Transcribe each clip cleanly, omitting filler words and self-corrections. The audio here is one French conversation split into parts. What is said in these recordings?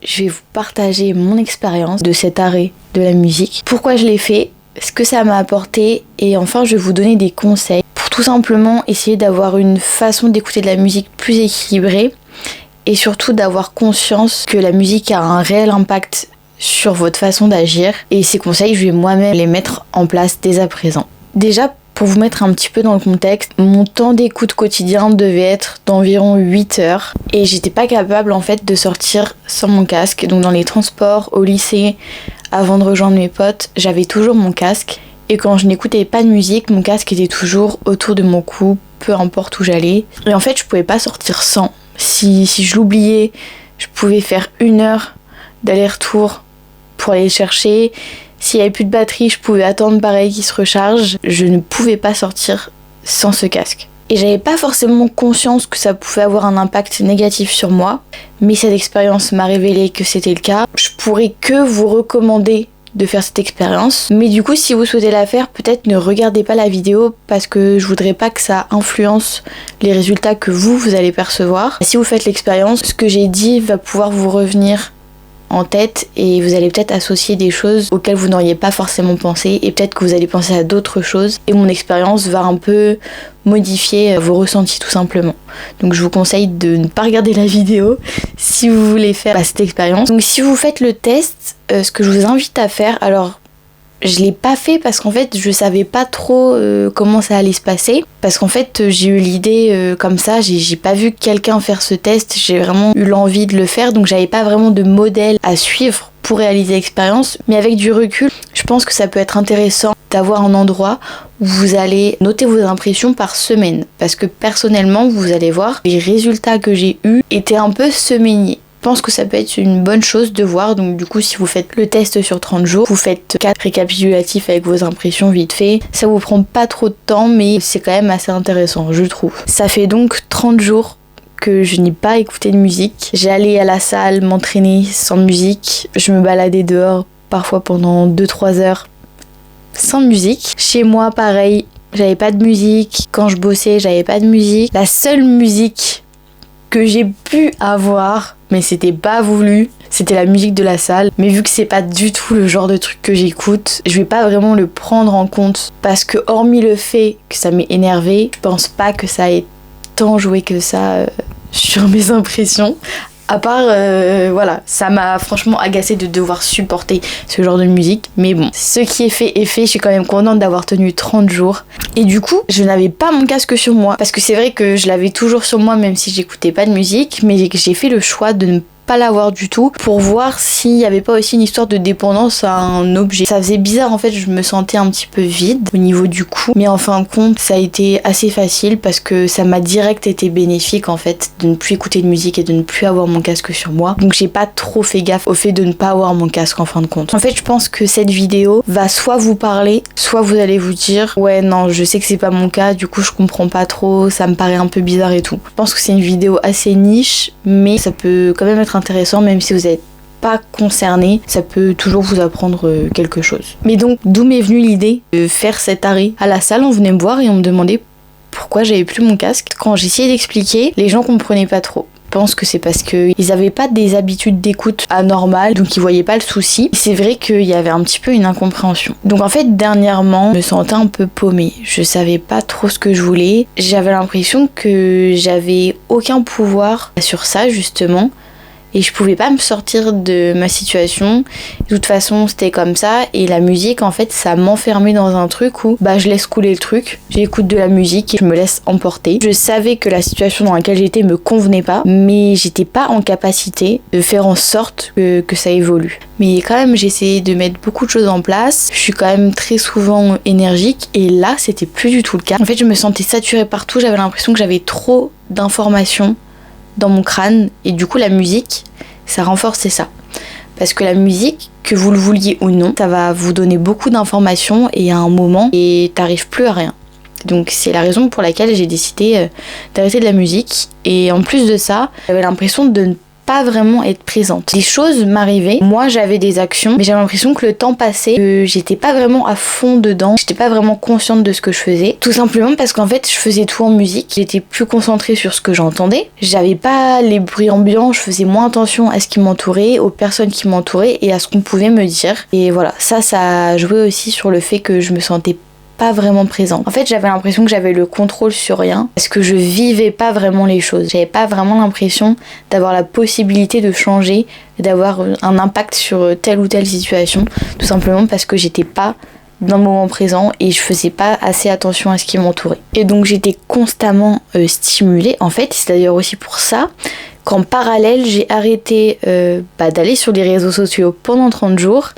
je vais vous partager mon expérience de cet arrêt de la musique. Pourquoi je l'ai fait, ce que ça m'a apporté et enfin je vais vous donner des conseils pour tout simplement essayer d'avoir une façon d'écouter de la musique plus équilibrée et surtout d'avoir conscience que la musique a un réel impact sur votre façon d'agir. Et ces conseils, je vais moi-même les mettre en place dès à présent. Déjà, pour vous mettre un petit peu dans le contexte, mon temps d'écoute quotidien devait être d'environ 8 heures et j'étais pas capable en fait de sortir sans mon casque. Donc dans les transports, au lycée, avant de rejoindre mes potes, j'avais toujours mon casque et quand je n'écoutais pas de musique, mon casque était toujours autour de mon cou, peu importe où j'allais. Et en fait, je pouvais pas sortir sans. Si je l'oubliais, je pouvais faire 1 heure d'aller-retour pour aller le chercher. S'il n'y avait plus de batterie, je pouvais attendre pareil qu'il se recharge. Je ne pouvais pas sortir sans ce casque. Et j'avais pas forcément conscience que ça pouvait avoir un impact négatif sur moi, mais cette expérience m'a révélé que c'était le cas. Je pourrais que vous recommander de faire cette expérience, mais du coup si vous souhaitez la faire, peut-être ne regardez pas la vidéo parce que je voudrais pas que ça influence les résultats que vous allez percevoir. Si vous faites l'expérience, ce que j'ai dit va pouvoir vous revenir en tête et vous allez peut-être associer des choses auxquelles vous n'auriez pas forcément pensé et peut-être que vous allez penser à d'autres choses et mon expérience va un peu modifier vos ressentis tout simplement. Donc je vous conseille de ne pas regarder la vidéo si vous voulez faire cette expérience. Donc si vous faites le test, ce que je vous invite à faire, alors je l'ai pas fait parce qu'en fait je savais pas trop comment ça allait se passer. Parce qu'en fait j'ai eu l'idée comme ça, j'ai pas vu quelqu'un faire ce test, j'ai vraiment eu l'envie de le faire, donc j'avais pas vraiment de modèle à suivre pour réaliser l'expérience. Mais avec du recul, je pense que ça peut être intéressant d'avoir un endroit où vous allez noter vos impressions par semaine. Parce que personnellement, vous allez voir, les résultats que j'ai eus étaient un peu semainiers. Je pense que ça peut être une bonne chose de voir, donc du coup si vous faites le test sur 30 jours, vous faites 4 récapitulatifs avec vos impressions vite fait, ça vous prend pas trop de temps mais c'est quand même assez intéressant je trouve. Ça fait donc 30 jours que je n'ai pas écouté de musique, j'allais à la salle m'entraîner sans musique, je me baladais dehors parfois pendant 2-3 heures sans musique. Chez moi pareil, j'avais pas de musique, quand je bossais j'avais pas de musique, la seule musique que j'ai pu avoir, mais c'était pas voulu, c'était la musique de la salle. Mais vu que c'est pas du tout le genre de truc que j'écoute, je vais pas vraiment le prendre en compte parce que hormis le fait que ça m'ait énervé, je pense pas que ça ait tant joué que ça sur mes impressions. À part, voilà, ça m'a franchement agacée de devoir supporter ce genre de musique. Mais bon, ce qui est fait, je suis quand même contente d'avoir tenu 30 jours. Et du coup, je n'avais pas mon casque sur moi. Parce que c'est vrai que je l'avais toujours sur moi, même si j'écoutais pas de musique. Mais j'ai fait le choix de ne pas l'avoir du tout pour voir s'il n'y avait pas aussi une histoire de dépendance à un objet. Ça faisait bizarre en fait, je me sentais un petit peu vide au niveau du cou, mais en fin de compte ça a été assez facile parce que ça m'a direct été bénéfique en fait de ne plus écouter de musique et de ne plus avoir mon casque sur moi. Donc j'ai pas trop fait gaffe au fait de ne pas avoir mon casque en fin de compte. En fait je pense que cette vidéo va soit vous parler, soit vous allez vous dire ouais non je sais que c'est pas mon cas, du coup je comprends pas trop, ça me paraît un peu bizarre et tout. Je pense que c'est une vidéo assez niche mais ça peut quand même être intéressant même si vous n'êtes pas concerné, ça peut toujours vous apprendre quelque chose. Mais donc d'où m'est venue l'idée de faire cet arrêt. À la salle on venait me voir et on me demandait pourquoi j'avais plus mon casque. Quand j'essayais d'expliquer, les gens comprenaient pas trop. Je pense que c'est parce qu'ils avaient pas des habitudes d'écoute anormales, donc ils voyaient pas le souci. C'est vrai qu'il y avait un petit peu une incompréhension. Donc en fait dernièrement, je me sentais un peu paumée. Je savais pas trop ce que je voulais. J'avais l'impression que j'avais aucun pouvoir sur ça justement. Et je pouvais pas me sortir de ma situation. De toute façon, c'était comme ça. Et la musique, en fait, ça m'enfermait dans un truc où je laisse couler le truc. J'écoute de la musique et je me laisse emporter. Je savais que la situation dans laquelle j'étais me convenait pas, mais j'étais pas en capacité de faire en sorte que ça évolue. Mais quand même, j'ai essayé de mettre beaucoup de choses en place. Je suis quand même très souvent énergique. Et là, c'était plus du tout le cas. En fait, je me sentais saturée partout. J'avais l'impression que j'avais trop d'informations dans mon crâne et du coup la musique ça renforçait ça parce que la musique, que vous le vouliez ou non, ça va vous donner beaucoup d'informations et à un moment et t'arrives plus à rien. Donc c'est la raison pour laquelle j'ai décidé d'arrêter de la musique et en plus de ça j'avais l'impression de ne pas vraiment être présente. Des choses m'arrivaient, moi j'avais des actions, mais j'avais l'impression que le temps passait, que j'étais pas vraiment à fond dedans, j'étais pas vraiment consciente de ce que je faisais. Tout simplement parce qu'en fait je faisais tout en musique, j'étais plus concentrée sur ce que j'entendais, j'avais pas les bruits ambiants, je faisais moins attention à ce qui m'entourait, aux personnes qui m'entouraient et à ce qu'on pouvait me dire. Et voilà, ça a joué aussi sur le fait que je me sentais pas vraiment présente. En fait, j'avais l'impression que j'avais le contrôle sur rien parce que je vivais pas vraiment les choses. J'avais pas vraiment l'impression d'avoir la possibilité de changer, d'avoir un impact sur telle ou telle situation, tout simplement parce que j'étais pas dans le moment présent et je faisais pas assez attention à ce qui m'entourait. Et donc j'étais constamment stimulée. En fait, c'est d'ailleurs aussi pour ça qu'en parallèle, j'ai arrêté d'aller sur les réseaux sociaux pendant 30 jours.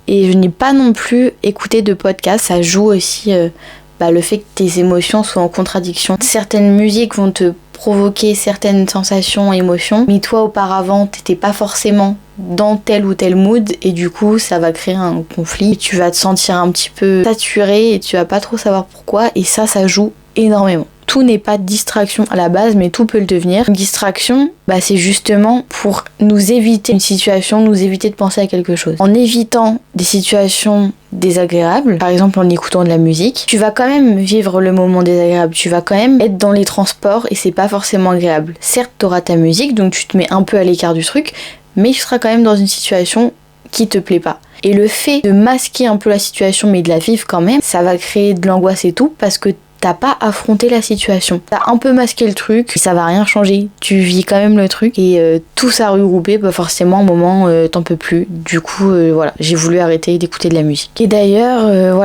Et je n'ai pas non plus écouté de podcast. Ça joue aussi le fait que tes émotions soient en contradiction. Certaines musiques vont te provoquer certaines sensations, émotions, mais toi auparavant t'étais pas forcément dans tel ou tel mood et du coup ça va créer un conflit. Tu vas te sentir un petit peu saturé et tu vas pas trop savoir pourquoi et ça joue énormément. Tout n'est pas distraction à la base, mais tout peut le devenir. Une distraction, c'est justement pour nous éviter une situation, nous éviter de penser à quelque chose. En évitant des situations désagréables, par exemple en écoutant de la musique, tu vas quand même vivre le moment désagréable, tu vas quand même être dans les transports et c'est pas forcément agréable. Certes, t'auras ta musique, donc tu te mets un peu à l'écart du truc, mais tu seras quand même dans une situation qui te plaît pas. Et le fait de masquer un peu la situation, mais de la vivre quand même, ça va créer de l'angoisse et tout, parce que t'as pas affronté la situation. T'as un peu masqué le truc, ça va rien changer. Tu vis quand même le truc et tout ça regroupé, forcément, à un moment, t'en peux plus. Du coup, j'ai voulu arrêter d'écouter de la musique. Et d'ailleurs,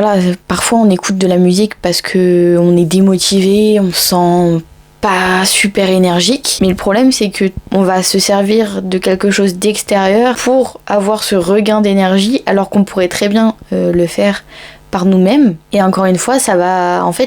parfois on écoute de la musique parce que on est démotivé, on se sent pas super énergique, mais le problème c'est que on va se servir de quelque chose d'extérieur pour avoir ce regain d'énergie alors qu'on pourrait très bien le faire par nous-mêmes. Et encore une fois,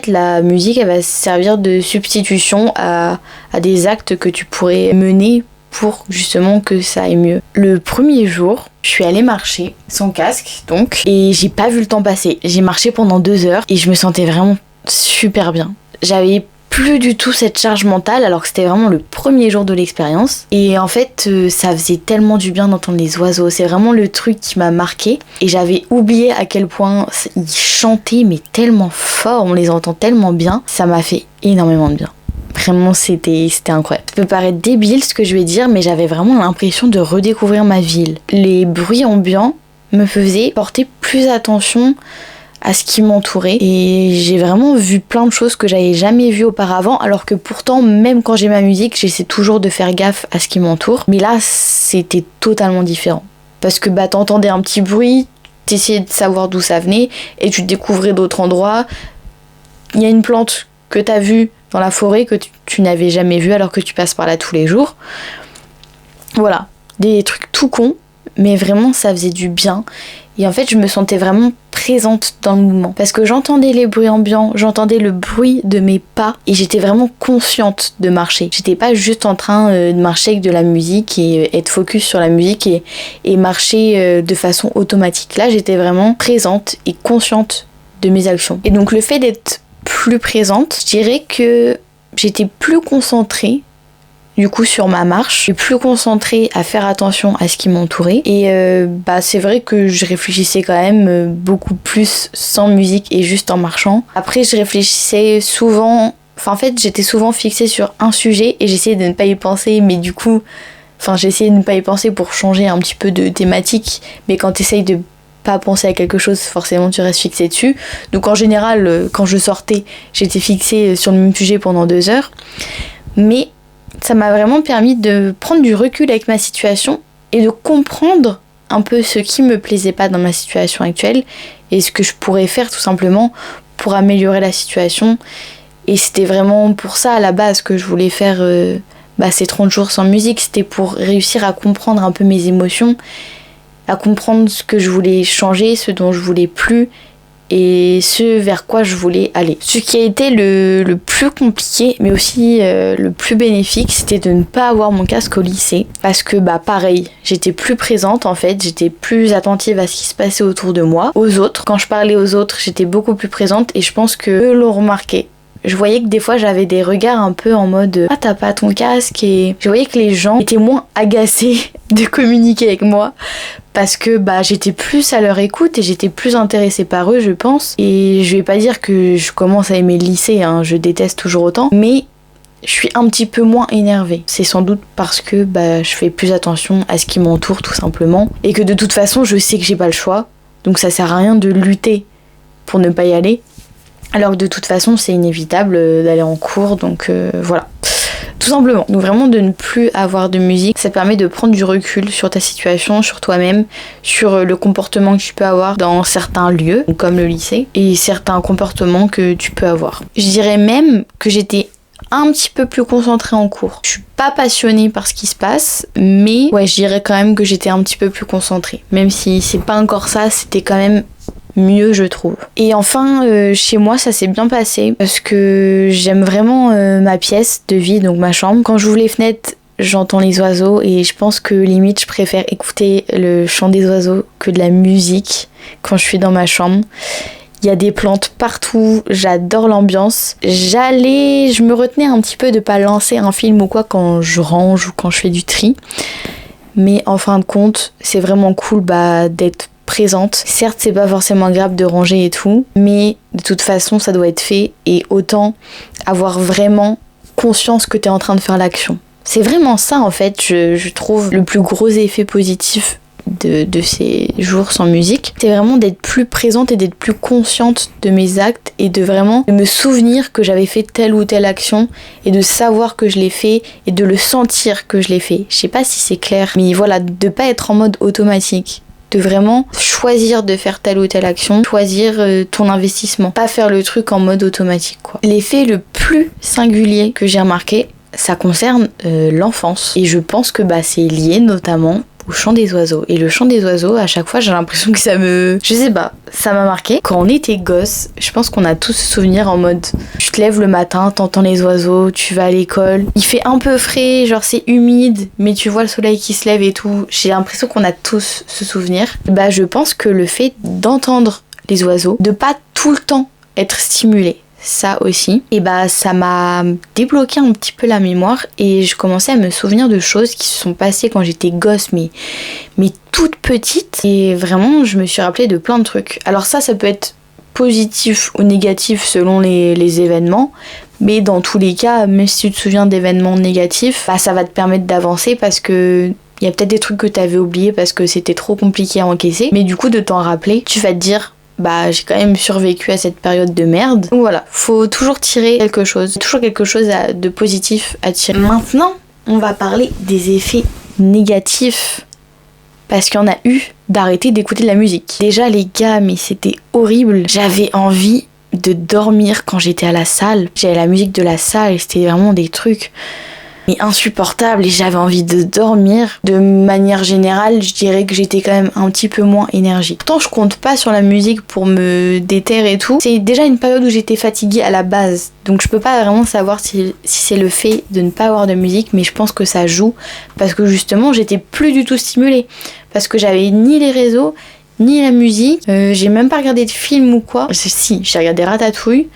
la musique elle va servir de substitution à des actes que tu pourrais mener pour justement que ça aille mieux. Le premier jour, je suis allée marcher sans casque donc et j'ai pas vu le temps passer. J'ai marché pendant 2 heures et je me sentais vraiment super bien. J'avais plus du tout cette charge mentale alors que c'était vraiment le premier jour de l'expérience et en fait ça faisait tellement du bien d'entendre les oiseaux, c'est vraiment le truc qui m'a marqué et j'avais oublié à quel point ils chantaient mais tellement fort, on les entend tellement bien, ça m'a fait énormément de bien. Vraiment c'était incroyable. Ça peut paraître débile ce que je vais dire mais j'avais vraiment l'impression de redécouvrir ma ville. Les bruits ambiants me faisaient porter plus attention à ce qui m'entourait et j'ai vraiment vu plein de choses que j'avais jamais vues auparavant alors que pourtant même quand j'ai ma musique j'essaie toujours de faire gaffe à ce qui m'entoure mais là c'était totalement différent parce que t'entendais un petit bruit, t'essayais de savoir d'où ça venait et tu découvrais d'autres endroits. Il y a une plante que t'as vue dans la forêt que tu n'avais jamais vue alors que tu passes par là tous les jours. Voilà, des trucs tout cons mais vraiment ça faisait du bien. Et en fait, je me sentais vraiment présente dans le mouvement. Parce que j'entendais les bruits ambiants, j'entendais le bruit de mes pas et j'étais vraiment consciente de marcher. J'étais pas juste en train de marcher avec de la musique et être focus sur la musique et marcher de façon automatique. Là, j'étais vraiment présente et consciente de mes actions. Et donc, le fait d'être plus présente, je dirais que j'étais plus concentrée du coup sur ma marche, et plus concentrée à faire attention à ce qui m'entourait et c'est vrai que je réfléchissais quand même beaucoup plus sans musique et juste en marchant. Après je réfléchissais souvent, j'étais souvent fixée sur un sujet et j'essayais de ne pas y penser mais du coup, j'essayais de ne pas y penser pour changer un petit peu de thématique mais quand t'essayes de pas penser à quelque chose, forcément tu restes fixé dessus. Donc en général, quand je sortais, j'étais fixée sur le même sujet pendant 2 heures. Mais ça m'a vraiment permis de prendre du recul avec ma situation et de comprendre un peu ce qui me plaisait pas dans ma situation actuelle et ce que je pourrais faire tout simplement pour améliorer la situation. Et c'était vraiment pour ça à la base que je voulais faire ces 30 jours sans musique. C'était pour réussir à comprendre un peu mes émotions, à comprendre ce que je voulais changer, ce dont je voulais plus et ce vers quoi je voulais aller. Ce qui a été le plus compliqué mais aussi le plus bénéfique, c'était de ne pas avoir mon casque au lycée parce que pareil, j'étais plus présente en fait, j'étais plus attentive à ce qui se passait autour de moi, aux autres. Quand je parlais aux autres, j'étais beaucoup plus présente et je pense que eux l'ont remarqué. Je voyais que des fois j'avais des regards un peu en mode ah t'as pas ton casque, et je voyais que les gens étaient moins agacés de communiquer avec moi parce que j'étais plus à leur écoute et j'étais plus intéressée par eux, je pense. Et je vais pas dire que je commence à aimer le lycée, hein, je déteste toujours autant, mais je suis un petit peu moins énervée. C'est sans doute parce que je fais plus attention à ce qui m'entoure tout simplement, et que de toute façon je sais que j'ai pas le choix, donc ça sert à rien de lutter pour ne pas y aller, alors que de toute façon c'est inévitable d'aller en cours, donc voilà. Tout simplement. Donc vraiment de ne plus avoir de musique, ça permet de prendre du recul sur ta situation, sur toi-même, sur le comportement que tu peux avoir dans certains lieux, comme le lycée, et certains comportements que tu peux avoir. Je dirais même que j'étais un petit peu plus concentrée en cours. Je suis pas passionnée par ce qui se passe, mais ouais, je dirais quand même que j'étais un petit peu plus concentrée. Même si c'est pas encore ça, c'était quand même mieux, je trouve. Et enfin, chez moi, ça s'est bien passé parce que j'aime vraiment ma pièce de vie, donc ma chambre. Quand j'ouvre les fenêtres, j'entends les oiseaux et je pense que limite, je préfère écouter le chant des oiseaux que de la musique quand je suis dans ma chambre. Il y a des plantes partout, j'adore l'ambiance. Je me retenais un petit peu de pas lancer un film ou quoi quand je range ou quand je fais du tri. Mais en fin de compte, c'est vraiment cool d'être présente. Certes, c'est pas forcément agréable de ranger et tout, mais de toute façon, ça doit être fait, et autant avoir vraiment conscience que t'es en train de faire l'action. C'est vraiment ça, en fait, je trouve le plus gros effet positif de ces jours sans musique. C'est vraiment d'être plus présente et d'être plus consciente de mes actes, et de vraiment me souvenir que j'avais fait telle ou telle action, et de savoir que je l'ai fait, et de le sentir que je l'ai fait. Je sais pas si c'est clair, mais voilà, de pas être en mode automatique. De vraiment choisir de faire telle ou telle action, choisir ton investissement, pas faire le truc en mode automatique, quoi. L'effet le plus singulier que j'ai remarqué, ça concerne l'enfance, et je pense que c'est lié notamment au chant des oiseaux. Et le chant des oiseaux, à chaque fois j'ai l'impression que ça m'a marqué. Quand on était gosse, je pense qu'on a tous ce souvenir en mode tu te lèves le matin, t'entends les oiseaux, tu vas à l'école, il fait un peu frais, genre c'est humide, mais tu vois le soleil qui se lève et tout. J'ai l'impression qu'on a tous ce souvenir. Je pense que le fait d'entendre les oiseaux, de pas tout le temps être stimulé, ça aussi, et ça m'a débloqué un petit peu la mémoire, et je commençais à me souvenir de choses qui se sont passées quand j'étais gosse, mais toute petite, et vraiment je me suis rappelé de plein de trucs. Alors ça peut être positif ou négatif selon les événements, mais dans tous les cas, même si tu te souviens d'événements négatifs, ça va te permettre d'avancer, parce que il y a peut-être des trucs que t'avais oubliés parce que c'était trop compliqué à encaisser, mais du coup de t'en rappeler, tu vas te dire j'ai quand même survécu à cette période de merde. Donc voilà, faut toujours tirer quelque chose, toujours quelque chose de positif à tirer. Maintenant, on va parler des effets négatifs, parce qu'il y en a eu d'arrêter d'écouter de la musique. Déjà les gars, mais c'était horrible. J'avais envie de dormir quand j'étais à la salle. J'avais la musique de la salle et c'était vraiment des trucs insupportable, et j'avais envie de dormir. De manière générale, je dirais que j'étais quand même un petit peu moins énergique. Pourtant, je compte pas sur la musique pour me déterre et tout. C'est déjà une période où j'étais fatiguée à la base, donc je peux pas vraiment savoir si c'est le fait de ne pas avoir de musique, mais je pense que ça joue, parce que justement, j'étais plus du tout stimulée, parce que j'avais ni les réseaux, ni la musique. J'ai même pas regardé de film ou quoi. Si, j'ai regardé Ratatouille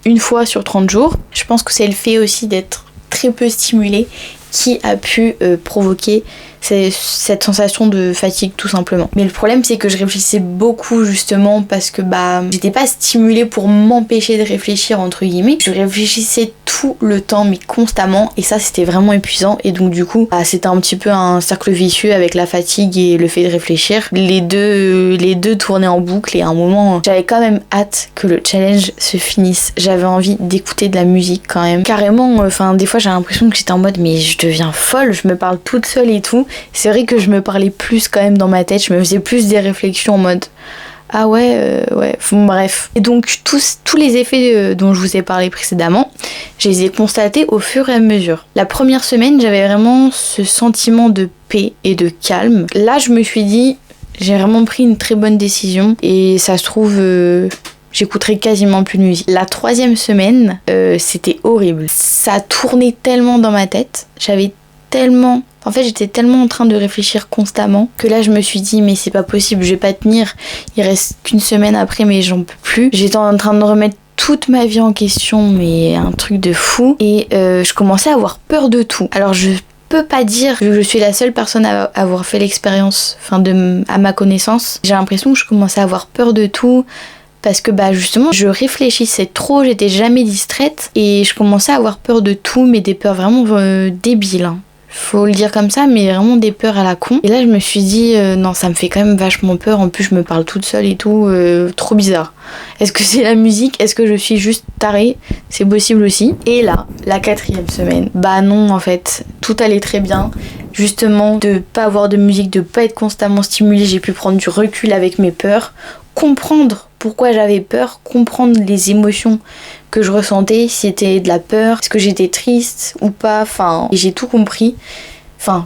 une fois sur 30 jours. Je pense que c'est le fait aussi d'être très peu stimulé qui a pu provoquer cette sensation de fatigue, tout simplement. Mais le problème, c'est que je réfléchissais beaucoup, justement, parce que j'étais pas stimulée pour m'empêcher de réfléchir, entre guillemets. Je réfléchissais tout le temps, mais constamment, et ça c'était vraiment épuisant. Et donc du coup c'était un petit peu un cercle vicieux avec la fatigue et le fait de réfléchir. Les deux tournaient en boucle, et à un moment j'avais quand même hâte que le challenge se finisse. J'avais envie d'écouter de la musique quand même, carrément. Des fois j'ai l'impression que j'étais en mode mais je deviens folle, je me parle toute seule et tout. C'est vrai que je me parlais plus quand même dans ma tête, je me faisais plus des réflexions en mode ah ouais, bref. Et donc tous les effets dont je vous ai parlé précédemment, je les ai constatés au fur et à mesure. La première semaine, j'avais vraiment ce sentiment de paix et de calme. Là, je me suis dit, j'ai vraiment pris une très bonne décision, et ça se trouve, j'écouterai quasiment plus de musique. La troisième semaine, c'était horrible. Ça tournait tellement dans ma tête, j'étais tellement en train de réfléchir constamment que là je me suis dit mais c'est pas possible, je vais pas tenir, il reste qu'une semaine après mais j'en peux plus. J'étais en train de remettre toute ma vie en question, mais un truc de fou. Et je commençais à avoir peur de tout. Alors je peux pas dire que je suis la seule personne à avoir fait l'expérience, à ma connaissance. J'ai l'impression que je commençais à avoir peur de tout. Parce que justement je réfléchissais trop, j'étais jamais distraite et je commençais à avoir peur de tout, mais des peurs vraiment débiles, hein. Faut le dire comme ça, mais vraiment des peurs à la con. Et là je me suis dit non, ça me fait quand même vachement peur, en plus je me parle toute seule et tout, trop bizarre. Est-ce que c'est la musique? Est-ce que je suis juste tarée? C'est possible aussi. Et là, la 4e semaine, non en fait, tout allait très bien. Justement, de pas avoir de musique, de pas être constamment stimulée, j'ai pu prendre du recul avec mes peurs, comprendre pourquoi j'avais peur, comprendre les émotions que je ressentais, si c'était de la peur, est-ce que j'étais triste ou pas, et j'ai tout compris.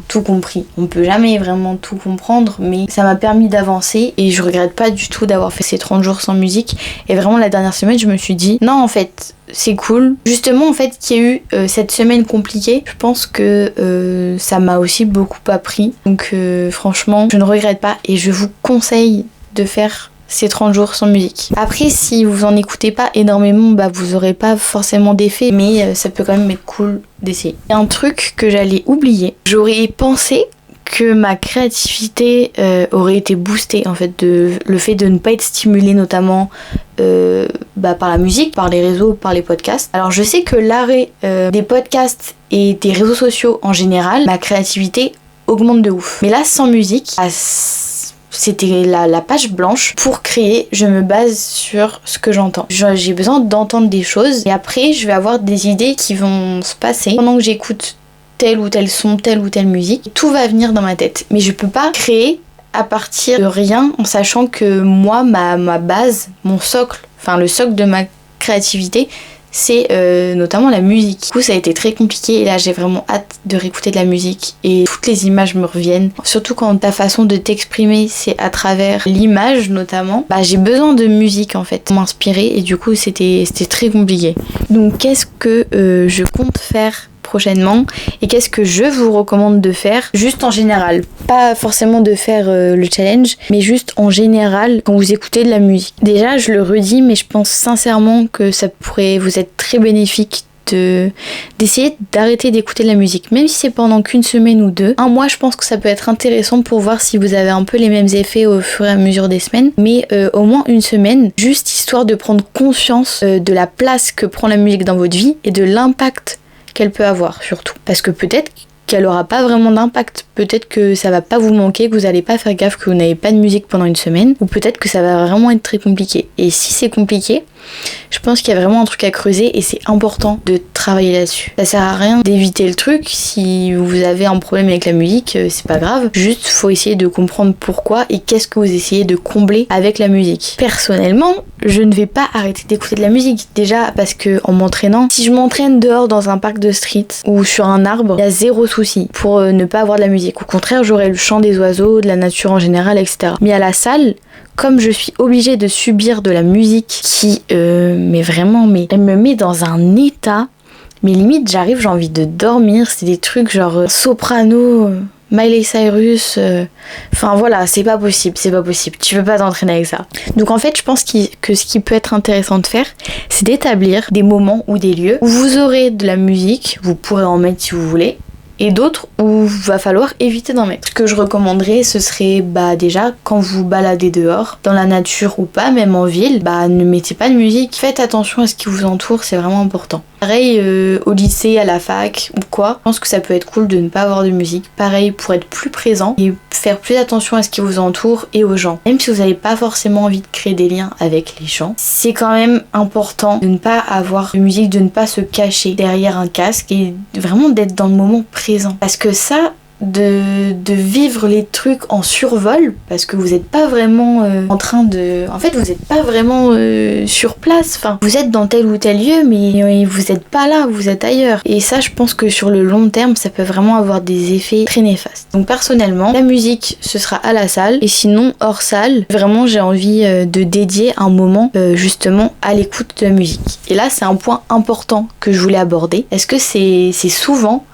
Tout compris. On peut jamais vraiment tout comprendre, mais ça m'a permis d'avancer et je regrette pas du tout d'avoir fait ces 30 jours sans musique. Et vraiment, la dernière semaine, je me suis dit, non, en fait, c'est cool. Justement, en fait, qu'il y a eu cette semaine compliquée, je pense que ça m'a aussi beaucoup appris. Donc, franchement, je ne regrette pas et je vous conseille de faire ces 30 jours sans musique. Après, si vous en écoutez pas énormément, vous aurez pas forcément d'effet, mais ça peut quand même être cool d'essayer. Il y a un truc que j'allais oublier. J'aurais pensé que ma créativité aurait été boostée, en fait, le fait de ne pas être stimulée notamment par la musique, par les réseaux, par les podcasts. Alors je sais que l'arrêt des podcasts et des réseaux sociaux en général, ma créativité augmente de ouf. Mais là, sans musique, c'était la page blanche. Pour créer, je me base sur ce que j'entends. J'ai besoin d'entendre des choses et après, je vais avoir des idées qui vont se passer pendant que j'écoute tel ou tel son, telle ou telle musique. Tout va venir dans ma tête. Mais je peux pas créer à partir de rien en sachant que moi, ma base, mon socle, le socle de ma créativité, c'est notamment la musique. Du coup, ça a été très compliqué et là, j'ai vraiment hâte de réécouter de la musique et toutes les images me reviennent. Surtout quand ta façon de t'exprimer, c'est à travers l'image notamment. J'ai besoin de musique en fait pour m'inspirer et du coup, c'était très compliqué. Donc, qu'est-ce que je compte faire prochainement et qu'est-ce que je vous recommande de faire juste en général, pas forcément de faire le challenge, mais juste en général quand vous écoutez de la musique. Déjà, je le redis, mais je pense sincèrement que ça pourrait vous être très bénéfique d'essayer d'arrêter d'écouter de la musique, même si c'est pendant qu'une semaine ou deux. Un mois, je pense que ça peut être intéressant pour voir si vous avez un peu les mêmes effets au fur et à mesure des semaines, mais au moins une semaine, juste histoire de prendre conscience de la place que prend la musique dans votre vie et de l'impact qu'elle peut avoir surtout. Parce que peut-être qu'elle aura pas vraiment d'impact, peut-être que ça va pas vous manquer, que vous allez pas faire gaffe que vous n'avez pas de musique pendant une semaine, ou peut-être que ça va vraiment être très compliqué. Et si c'est compliqué, je pense qu'il y a vraiment un truc à creuser et c'est important de travailler là-dessus. Ça sert à rien d'éviter le truc. Si vous avez un problème avec la musique, c'est pas grave. Juste, faut essayer de comprendre pourquoi et qu'est-ce que vous essayez de combler avec la musique. Personnellement, je ne vais pas arrêter d'écouter de la musique. Déjà parce que en m'entraînant, si je m'entraîne dehors dans un parc de street ou sur un arbre, il y a zéro souci pour ne pas avoir de la musique. Au contraire, j'aurai le chant des oiseaux, de la nature en général, etc. Mais à la salle, comme je suis obligée de subir de la musique qui elle me met dans un état, mais limite j'arrive, j'ai envie de dormir. C'est des trucs genre soprano, Miley Cyrus, c'est pas possible, tu peux pas t'entraîner avec ça. Donc en fait je pense que ce qui peut être intéressant de faire, c'est d'établir des moments ou des lieux où vous aurez de la musique, vous pourrez en mettre si vous voulez, et d'autres où va falloir éviter d'en mettre. Ce que je recommanderais, ce serait déjà quand vous baladez dehors, dans la nature ou pas, même en ville, ne mettez pas de musique. Faites attention à ce qui vous entoure, c'est vraiment important. Pareil au lycée, à la fac ou quoi, je pense que ça peut être cool de ne pas avoir de musique. Pareil pour être plus présent et faire plus attention à ce qui vous entoure et aux gens. Même si vous n'avez pas forcément envie de créer des liens avec les gens, c'est quand même important de ne pas avoir de musique, de ne pas se cacher derrière un casque et vraiment d'être dans le moment présent. Parce que ça, de vivre les trucs en survol, parce que vous n'êtes pas vraiment en train de... En fait, vous n'êtes pas vraiment sur place. Vous êtes dans tel ou tel lieu, mais vous n'êtes pas là, vous êtes ailleurs. Et ça, je pense que sur le long terme, ça peut vraiment avoir des effets très néfastes. Donc personnellement, la musique, ce sera à la salle. Et sinon, hors salle, vraiment, j'ai envie de dédier un moment justement à l'écoute de la musique. Et là, c'est un point important que je voulais aborder. Est-ce que c'est souvent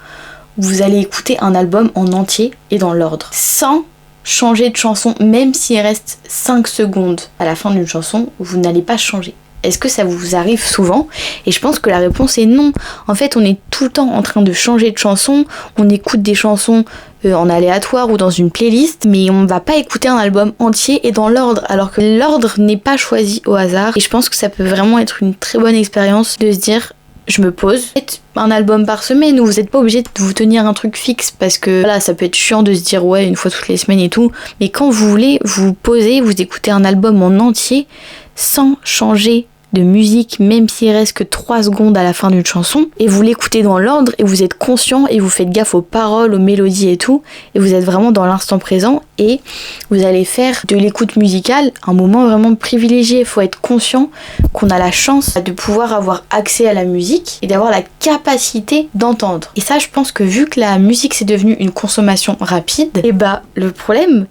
vous allez écouter un album en entier et dans l'ordre, sans changer de chanson, même s'il reste 5 secondes à la fin d'une chanson, vous n'allez pas changer. Est-ce que ça vous arrive souvent? Et je pense que la réponse est non. En fait, on est tout le temps en train de changer de chanson, on écoute des chansons en aléatoire ou dans une playlist, mais on va pas écouter un album entier et dans l'ordre, alors que l'ordre n'est pas choisi au hasard. Et je pense que ça peut vraiment être une très bonne expérience de se dire, je me pose, faites un album par semaine où vous n'êtes pas obligé de vous tenir un truc fixe parce que voilà, ça peut être chiant de se dire ouais une fois toutes les semaines et tout, mais quand vous voulez, vous posez, vous écoutez un album en entier sans changer de musique, même s'il reste que 3 secondes à la fin d'une chanson, et vous l'écoutez dans l'ordre et vous êtes conscient et vous faites gaffe aux paroles, aux mélodies et tout, et vous êtes vraiment dans l'instant présent et vous allez faire de l'écoute musicale un moment vraiment privilégié. Il faut être conscient qu'on a la chance de pouvoir avoir accès à la musique et d'avoir la capacité d'entendre. Et ça, je pense que vu que la musique c'est devenu une consommation rapide, et bah le problème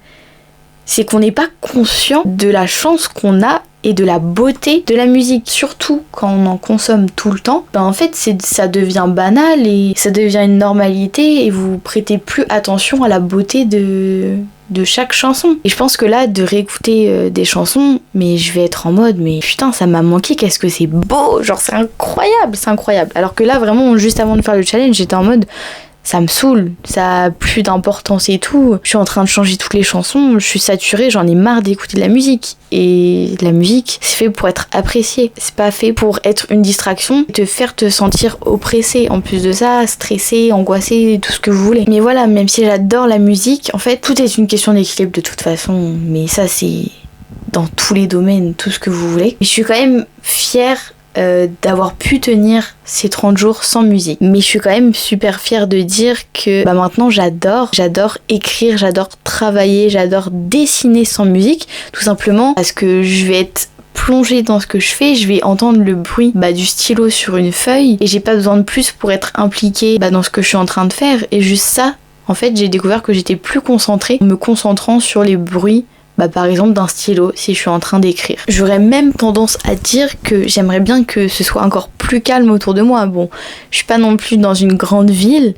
c'est qu'on n'est pas conscient de la chance qu'on a et de la beauté de la musique, surtout quand on en consomme tout le temps. En fait, ça devient banal et ça devient une normalité et vous prêtez plus attention à la beauté de chaque chanson. Et je pense que là, de réécouter des chansons, mais je vais être en mode, mais putain, ça m'a manqué, qu'est-ce que c'est beau, genre c'est incroyable, c'est incroyable. Alors que là, vraiment, juste avant de faire le challenge, j'étais en mode, ça me saoule, ça a plus d'importance et tout. Je suis en train de changer toutes les chansons, je suis saturée, j'en ai marre d'écouter de la musique. Et la musique, c'est fait pour être appréciée. C'est pas fait pour être une distraction, te faire te sentir oppressée. En plus de ça, stressée, angoissée, tout ce que vous voulez. Mais voilà, même si j'adore la musique, en fait, tout est une question d'équilibre de toute façon. Mais ça, c'est dans tous les domaines, tout ce que vous voulez. Mais je suis quand même fière d'avoir pu tenir ces 30 jours sans musique. Mais je suis quand même super fière de dire que maintenant j'adore écrire, j'adore travailler, j'adore dessiner sans musique, tout simplement parce que je vais être plongée dans ce que je fais, je vais entendre le bruit du stylo sur une feuille et j'ai pas besoin de plus pour être impliquée dans ce que je suis en train de faire. Et juste ça, en fait, j'ai découvert que j'étais plus concentrée en me concentrant sur les bruits par exemple d'un stylo si je suis en train d'écrire. J'aurais même tendance à dire que j'aimerais bien que ce soit encore plus calme autour de moi. Bon, je suis pas non plus dans une grande ville,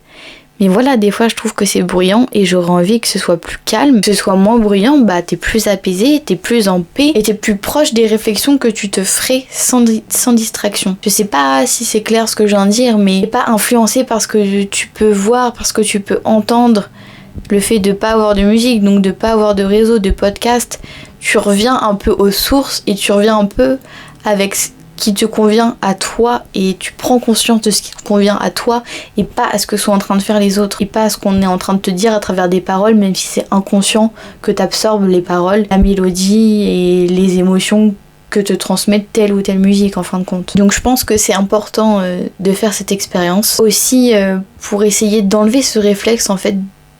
mais voilà, des fois je trouve que c'est bruyant et j'aurais envie que ce soit plus calme, que ce soit moins bruyant, t'es plus apaisé, t'es plus en paix et t'es plus proche des réflexions que tu te ferais sans distraction. Je sais pas si c'est clair ce que je viens de dire, mais pas influencé par ce que tu peux voir, parce que tu peux entendre. Le fait de pas avoir de musique, donc de pas avoir de réseau, de podcast, tu reviens un peu aux sources et tu reviens un peu avec ce qui te convient à toi et tu prends conscience de ce qui te convient à toi et pas à ce que sont en train de faire les autres et pas à ce qu'on est en train de te dire à travers des paroles, même si c'est inconscient que t'absorbes les paroles, la mélodie et les émotions que te transmettent telle ou telle musique en fin de compte. Donc je pense que c'est important de faire cette expérience aussi pour essayer d'enlever ce réflexe en fait,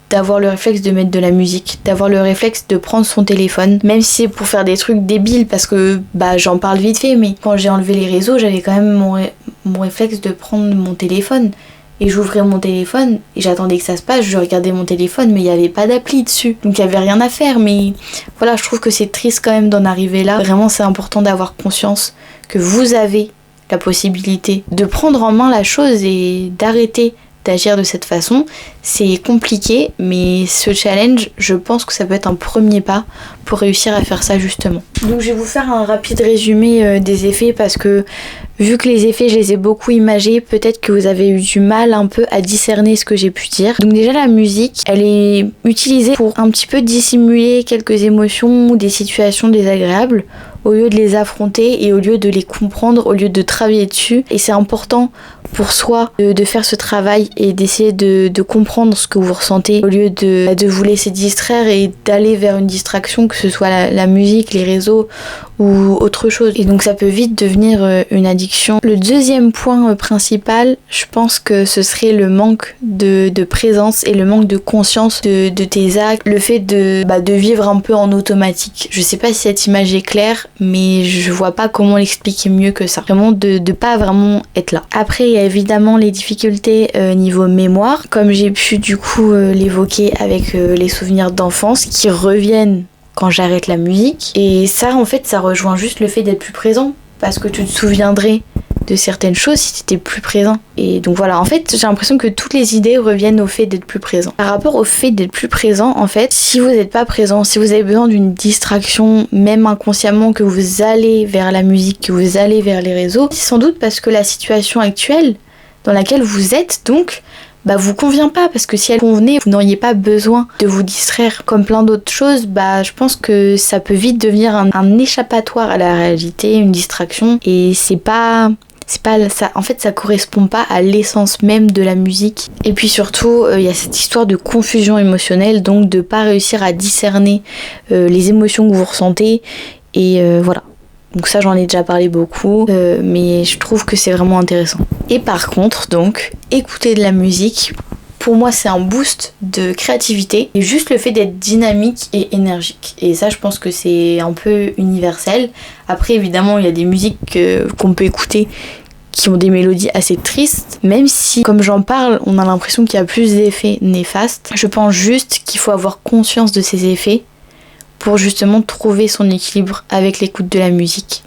d'avoir le réflexe de mettre de la musique, d'avoir le réflexe de prendre son téléphone, même si c'est pour faire des trucs débiles, parce que j'en parle vite fait, mais quand j'ai enlevé les réseaux, j'avais quand même mon réflexe de prendre mon téléphone, et j'ouvrais mon téléphone, et j'attendais que ça se passe, je regardais mon téléphone, mais il n'y avait pas d'appli dessus, donc il n'y avait rien à faire, mais voilà, je trouve que c'est triste quand même d'en arriver là. Vraiment, c'est important d'avoir conscience que vous avez la possibilité de prendre en main la chose et d'arrêter d'agir de cette façon. C'est compliqué, mais ce challenge, je pense que ça peut être un premier pas pour réussir à faire ça justement. Donc je vais vous faire un rapide résumé des effets parce que vu que les effets je les ai beaucoup imagés, peut-être que vous avez eu du mal un peu à discerner ce que j'ai pu dire. Donc déjà la musique, elle est utilisée pour un petit peu dissimuler quelques émotions ou des situations désagréables au lieu de les affronter et au lieu de les comprendre, au lieu de travailler dessus. Et c'est important pour soi de faire ce travail et d'essayer de comprendre ce que vous ressentez au lieu de vous laisser distraire et d'aller vers une distraction, que ce soit la musique, les réseaux ou autre chose. Et donc ça peut vite devenir une addiction. Le deuxième point principal, je pense que ce serait le manque de présence et le manque de conscience de tes actes, le fait de vivre un peu en automatique. Je sais pas si cette image est claire, mais je vois pas comment l'expliquer mieux que ça. Vraiment de pas vraiment être là. Après il y a évidemment les difficultés niveau mémoire, comme j'ai pu du coup l'évoquer avec les souvenirs d'enfance qui reviennent quand j'arrête la musique. Et ça en fait ça rejoint juste le fait d'être plus présent, parce que tu te souviendrais de certaines choses si t'étais plus présent. Et donc voilà, en fait, j'ai l'impression que toutes les idées reviennent au fait d'être plus présent. Par rapport au fait d'être plus présent, en fait, si vous n'êtes pas présent, si vous avez besoin d'une distraction, même inconsciemment, que vous allez vers la musique, que vous allez vers les réseaux, c'est sans doute parce que la situation actuelle dans laquelle vous êtes, donc, vous convient pas, parce que si elle convenait, vous n'auriez pas besoin de vous distraire comme plein d'autres choses. Je pense que ça peut vite devenir un échappatoire à la réalité, une distraction, et c'est pas ça, en fait ça correspond pas à l'essence même de la musique. Et puis surtout il y a cette histoire de confusion émotionnelle, donc de pas réussir à discerner les émotions que vous ressentez, et voilà. Donc ça j'en ai déjà parlé beaucoup, mais je trouve que c'est vraiment intéressant. Et par contre, donc, écouter de la musique, pour moi c'est un boost de créativité, et juste le fait d'être dynamique et énergique. Et ça je pense que c'est un peu universel. Après évidemment il y a des musiques qu'on peut écouter qui ont des mélodies assez tristes, même si, comme j'en parle, on a l'impression qu'il y a plus d'effets néfastes. Je pense juste qu'il faut avoir conscience de ces effets pour justement trouver son équilibre avec l'écoute de la musique.